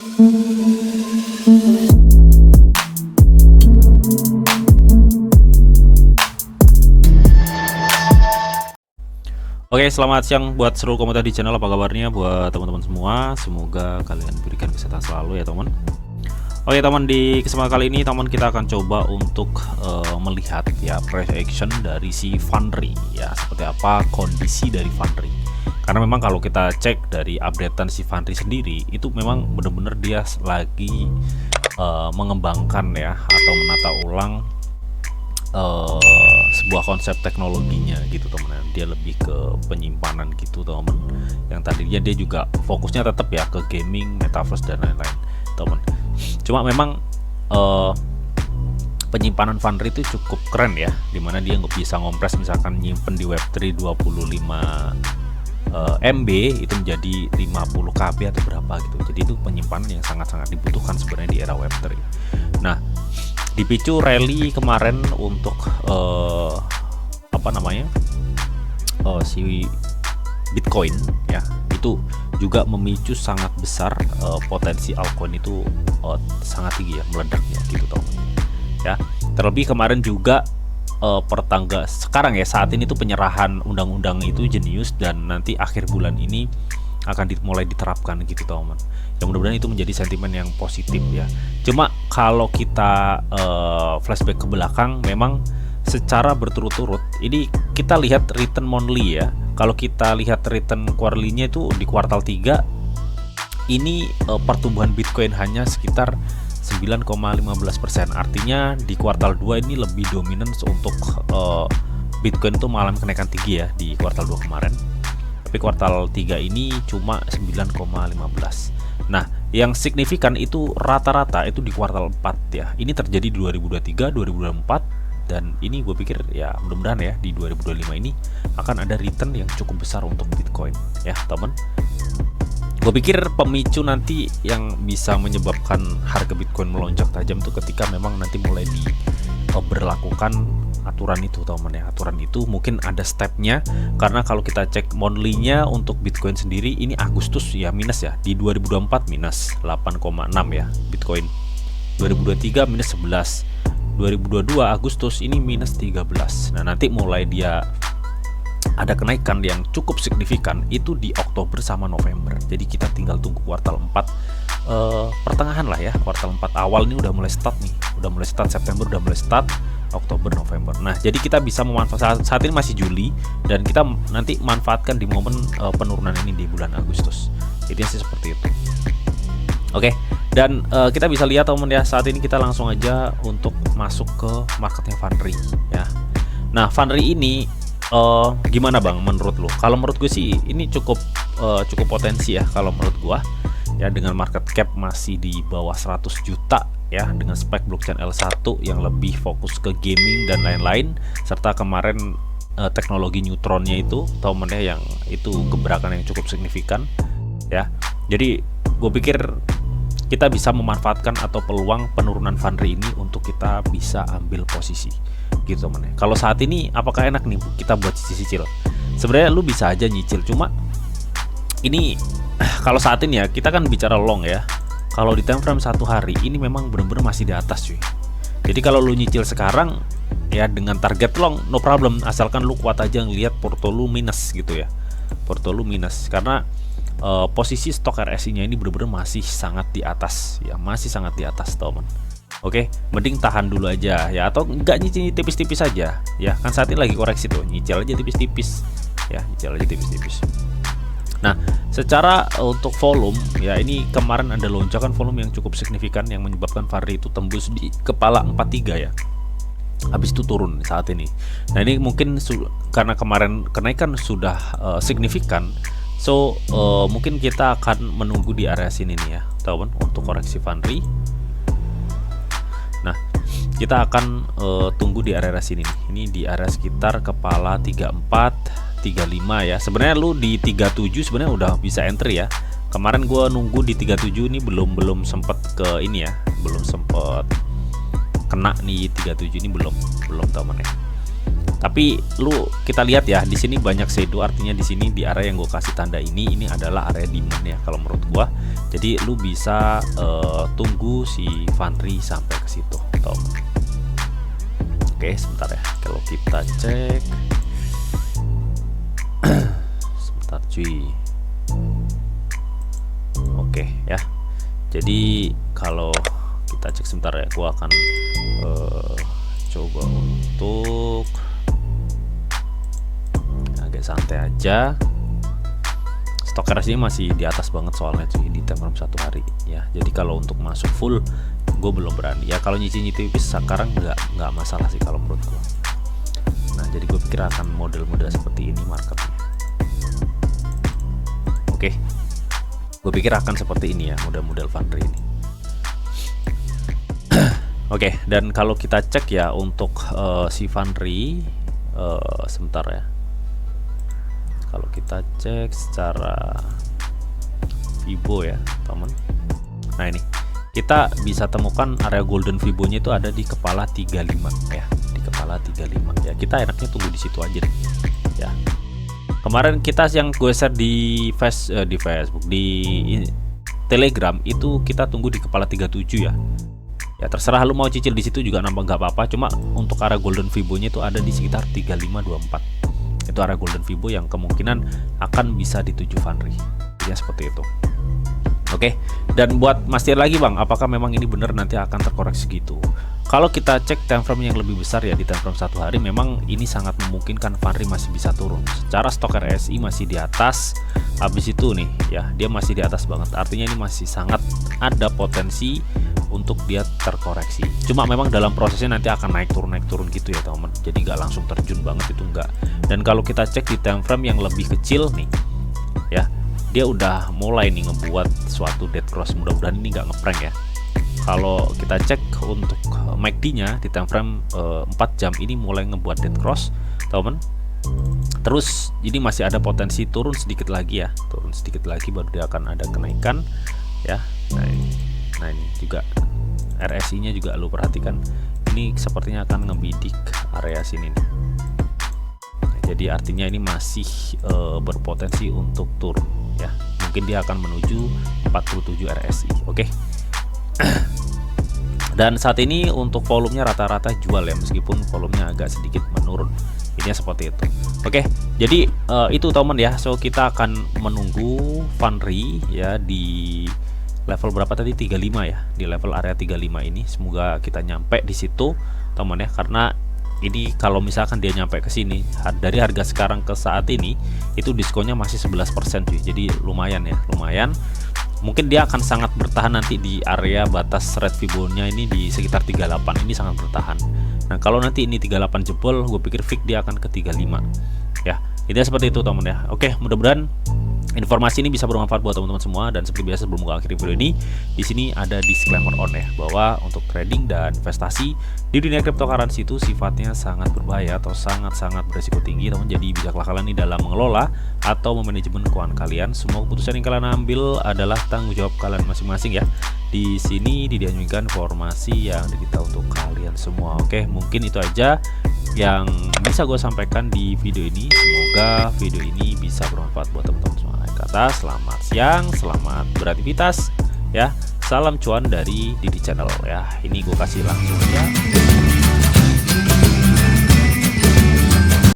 Oke, selamat siang buat seluruh komunitas di channel. Apa kabarnya buat teman-teman semua? Semoga kalian diberikan kesehatan selalu ya teman. Oke teman, di kesempatan kali ini teman kita akan coba untuk melihat ya price action dari si Foundry ya, seperti apa kondisi dari Foundry. Karena memang kalau kita cek dari updatean si Foundry sendiri, itu memang benar-benar dia lagi mengembangkan ya atau menata ulang sebuah konsep teknologinya gitu teman. Dia lebih ke penyimpanan gitu teman. Yang tadinya dia juga fokusnya tetap ya ke gaming, metaverse dan lain-lain teman. Cuma memang penyimpanan Foundry itu cukup keren ya, dimana dia nggak bisa ngompres misalkan nyimpen di Web3 25 MB itu menjadi 50 KB atau berapa gitu. Jadi itu penyimpanan yang sangat-sangat dibutuhkan sebenarnya di era Web3. Nah, dipicu rally kemarin untuk si Bitcoin ya, itu juga memicu sangat besar potensi altcoin itu sangat tinggi ya, meledak ya gitu teman ya. Terlebih kemarin juga sekarang ya, saat ini tuh penyerahan undang-undang itu jenius dan nanti akhir bulan ini akan mulai diterapkan gitu teman. Yang mudah-mudahan itu menjadi sentimen yang positif ya. Cuma kalau kita flashback ke belakang, memang secara berturut-turut ini kita lihat return monthly ya. Kalau kita lihat return quarterly-nya itu di kuartal 3 ini pertumbuhan Bitcoin hanya sekitar 9,15%. Artinya di kuartal 2 ini lebih dominan untuk Bitcoin itu mengalami kenaikan tinggi ya di kuartal 2 kemarin. Tapi kuartal 3 ini cuma 9,15. Nah, yang signifikan itu rata-rata itu di kuartal 4 ya. Ini terjadi di 2023, 2024 dan ini gue pikir ya mudah-mudahan ya di 2025 ini akan ada return yang cukup besar untuk Bitcoin ya, teman. Gue pikir pemicu nanti yang bisa menyebabkan harga Bitcoin melonjak tajam itu ketika memang nanti mulai diberlakukan aturan itu teman ya. Aturan itu mungkin ada stepnya, karena kalau kita cek monthly-nya untuk Bitcoin sendiri ini Agustus ya minus ya, di 2024 minus 8,6 ya Bitcoin, 2023 minus 11, 2022 Agustus ini minus 13. Nah, nanti mulai dia ada kenaikan yang cukup signifikan itu di Oktober sama November. Jadi kita tinggal tunggu kuartal 4 pertengahan lah ya. Kuartal 4 awal ini udah mulai start nih. Udah mulai start September, udah mulai start Oktober, November. Nah, jadi kita bisa memanfaatkan, saat ini masih Juli, dan kita nanti manfaatkan di momen penurunan ini di bulan Agustus. Jadi sih seperti itu. Oke, dan kita bisa lihat teman ya, saat ini kita langsung aja untuk masuk ke marketnya Foundry ya. Nah, Foundry ini gimana bang menurut lo? Kalau menurut gue sih ini cukup potensi ya kalau menurut gue ya, dengan market cap masih di bawah 100 juta ya, dengan spek blockchain L1 yang lebih fokus ke gaming dan lain-lain, serta kemarin teknologi neutronnya itu temennya yang itu gebrakan yang cukup signifikan ya. Jadi gue pikir kita bisa memanfaatkan atau peluang penurunan Foundry ini untuk kita bisa ambil posisi gitu teman ya. Kalau saat ini apakah enak nih kita buat cicil? Sebenarnya lu bisa aja nyicil, cuma ini kalau saat ini ya kita kan bicara long ya. Kalau di time frame 1 hari ini memang benar-benar masih di atas cuy. Jadi kalau lu nyicil sekarang ya dengan target long no problem, asalkan lu kuat aja ngelihat porto lu minus gitu ya. Porto lu minus karena posisi stok RSI-nya ini benar-benar masih sangat di atas ya, masih sangat di atas teman. Oke, mending tahan dulu aja ya, atau enggak nyicil tipis-tipis aja ya, kan saat ini lagi koreksi tuh, nyicil aja tipis-tipis ya, nyicil aja tipis-tipis. Nah, secara untuk volume ya, ini kemarin ada lonjakan volume yang cukup signifikan yang menyebabkan Foundry itu tembus di kepala 43 ya. Habis itu turun saat ini. Nah, ini mungkin karena kemarin kenaikan sudah signifikan. So mungkin kita akan menunggu di area sini nih ya teman untuk koreksi Foundry. Nah, kita akan tunggu di area sini nih. Ini di area sekitar kepala 34 35 ya. Sebenarnya lu di 37 sebenarnya udah bisa entry ya. Kemarin gua nunggu di 37 ini belum sempet ke ini ya. Belum sempet kena nih 37 ini belum teman ya. Tapi kita lihat ya, di sini banyak shadow, artinya di sini di area yang gue kasih tanda ini adalah area demand ya kalau menurut gua. Jadi lu bisa tunggu si Fanry sampai ke situ, Tom. Oke, sebentar ya. Kalau kita cek sebentar cuy. Oke ya. Jadi kalau kita cek sebentar ya, gua akan coba untuk agak santai aja. Stok RS ini masih di atas banget soalnya cuy, di time frame 1 hari ya. Jadi kalau untuk masuk full gue belum berani ya. Kalau nyicil-nyicil sekarang nggak masalah sih kalau menurut gue. Nah jadi gue pikir akan model-model seperti ini marketnya. Oke, gue pikir akan seperti ini ya model-model Fanry ini. Oke, dan kalau kita cek ya untuk si Fanry sebentar ya. Kalau kita cek secara Fibo ya teman. Nah ini kita bisa temukan area golden Fibonya itu ada di kepala 35 ya, di kepala 35 ya. Kita enaknya tunggu di situ aja deh ya. Kemarin kita yang gue share di Facebook, di Telegram itu kita tunggu di kepala 37 ya. Ya terserah lu mau cicil di situ juga nambah nggak apa-apa. Cuma untuk area golden Fibonya itu ada di sekitar 3524. Itu area golden Fibo yang kemungkinan akan bisa dituju Fanry ya, seperti itu. Oke, dan buat mastiin lagi bang, apakah memang ini benar nanti akan terkoreksi gitu? Kalau kita cek time frame yang lebih besar ya, di time frame 1 hari memang ini sangat memungkinkan Fanry masih bisa turun. Secara stok RSI masih di atas, habis itu nih ya dia masih di atas banget. Artinya ini masih sangat ada potensi untuk dia terkoreksi. Cuma memang dalam prosesnya nanti akan naik turun gitu ya teman. Jadi nggak langsung terjun banget itu enggak. Dan kalau kita cek di time frame yang lebih kecil nih ya, dia udah mulai nih ngebuat suatu dead cross. Mudah-mudahan ini nggak ngeprank ya. Kalau kita cek untuk MACD nya di time frame 4 jam ini mulai ngebuat dead cross teman. Terus jadi masih ada potensi turun sedikit lagi ya, turun sedikit lagi baru dia akan ada kenaikan ya. Nah ini juga RSI nya juga lu perhatikan, ini sepertinya akan ngebidik area sini nih. Jadi artinya ini masih berpotensi untuk turun ya. Mungkin dia akan menuju 47 RSI. Oke. Dan saat ini untuk volumenya rata-rata jual ya, meskipun volumenya agak sedikit menurun. Ini seperti itu. Oke. Jadi itu teman ya. So kita akan menunggu Fanry ya di level berapa tadi, 35 ya, di level area 35 ini. Semoga kita nyampe di situ teman ya, karena ini kalau misalkan dia nyampe ke sini dari harga sekarang ke saat ini itu diskonnya masih 11% cuy. Jadi lumayan ya, lumayan. Mungkin dia akan sangat bertahan nanti di area batas red Fibonya ini di sekitar 38. Ini sangat bertahan. Nah kalau nanti ini 38 jebol, gue pikir fix dia akan ke 35 ya. Intinya seperti itu teman ya. Oke, mudah-mudahan informasi ini bisa bermanfaat buat teman-teman semua. Dan seperti biasa sebelum gue akhiri video ini, di sini ada disclaimer on ya, bahwa untuk trading dan investasi di dunia cryptocurrency itu sifatnya sangat berbahaya atau sangat-sangat beresiko tinggi teman. Jadi bijaklah kalian di dalam mengelola atau memanajemen keuangan kalian. Semua keputusan yang kalian ambil adalah tanggung jawab kalian masing-masing ya. Di sini dianjurkan informasi yang kita untuk kalian semua. Oke, mungkin itu aja yang bisa gue sampaikan di video ini. Semoga video ini bisa bermanfaat buat teman-teman semua. Kata selamat siang, selamat beraktivitas ya. Salam cuan dari Didi Channel ya. Ini gue kasih langsung ya.